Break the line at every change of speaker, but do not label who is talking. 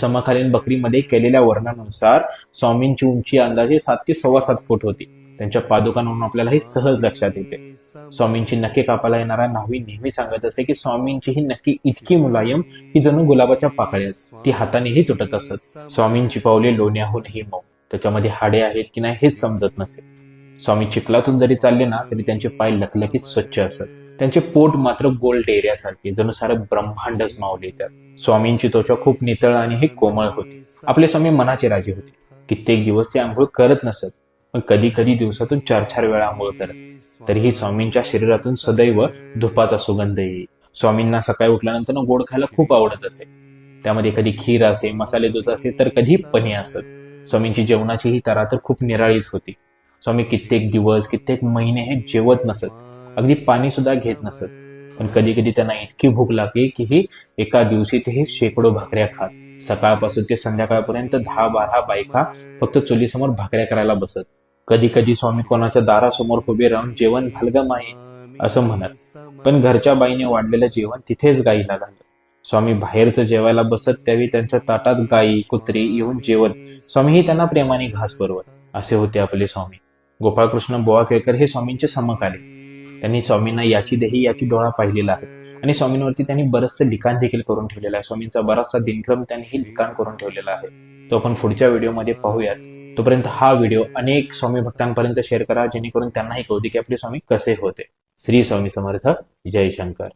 समकालीन बकरीमध्ये केलेल्या वर्णनानुसार स्वामींची उंची अंदाजे 7 ते 7.25 फूट होती. त्यांच्या पादुकांवरून आपल्याला हे सहज लक्षात येते. स्वामींची नखे कापायला येणारा न्हावी नेहमी सांगत असे की स्वामींची ही नक्की इतकी मुलायम की जणू गुलाबाच्या पाकळ्याच, ती हातानेही तुटत असत. स्वामींची पावले लोण्याहूनही मऊ, त्याच्यामध्ये हाडे आहेत की नाही हेच समजत नसे. स्वामी चिखलातून जरी चालले ना तरी त्यांचे पाय लखलखीत स्वच्छ असत. त्यांचे पोट मात्र गोल डेऱ्यासारखे, जणू सारं ब्रह्मांडच मावले त्यात. स्वामींची त्वचा खूप नितळ आणि ही कोमळ होती. आपले स्वामी मनाचे राजे होते. कित्येक दिवस ते आंघोळ करत नसत, पण कधी कधी दिवसातून 4-4 वेळा आंघोळ करत. तरीही स्वामींच्या शरीरातून सदैव धुपाचा सुगंध येई. स्वामींना सकाळी उठल्यानंतर गोड खायला खूप आवडत असे. त्यामध्ये कधी खीर असे, मसाले दूध असे, तर कधी पनीर असत. स्वामींची जेवणाची ही तऱ्हा तर खूप निराळीच होती. स्वामी कित्येक दिवस, कित्येक महिने हे जेवत नसत, अगदी पाणी सुद्धा घेत नसत. पण कधी कधी त्यांना इतकी भूक लागली की ही एका दिवशी ते शेकडो भाकऱ्या खात. सकाळपासून ते संध्याकाळपर्यंत 10-12 बायका फक्त चुलीसमोर भाकऱ्या करायला बसत. कधी कधी स्वामी कोणाच्या दारासमोर उभे राहून जेवण घाल ग माई असं म्हणत, पण घरच्या बाईने वाढलेलं जेवण तिथेच गाईला घालत. स्वामी बाहेरचं जेवायला बसत त्यावेळी त्यांच्या ताटात गाई कुत्री येऊन जेवत. स्वामीही त्यांना प्रेमाने घास पुरवत. असे होते आपले स्वामी. गोपाळकृष्ण बुवा केळकर हे स्वामींचे समकालीन. त्यांनी स्वामींना याची देही याची डोळा पाहिलेला आहे आणि स्वामींवरती त्यांनी बरंचसं लिखाण देखील करून ठेवलेलं आहे. स्वामींचा बराचसा दिनक्रम त्यांनी ही लिखाण करून ठेवलेला आहे, तो आपण पुढच्या व्हिडिओमध्ये पाहूयात. तोपर्यंत हा व्हिडिओ अनेक स्वामी भक्तांपर्यंत शेअर करा, जेणेकरून त्यांनाही कळू दे की आपले स्वामी कसे होते. श्री स्वामी समर्थ. जय शंकर.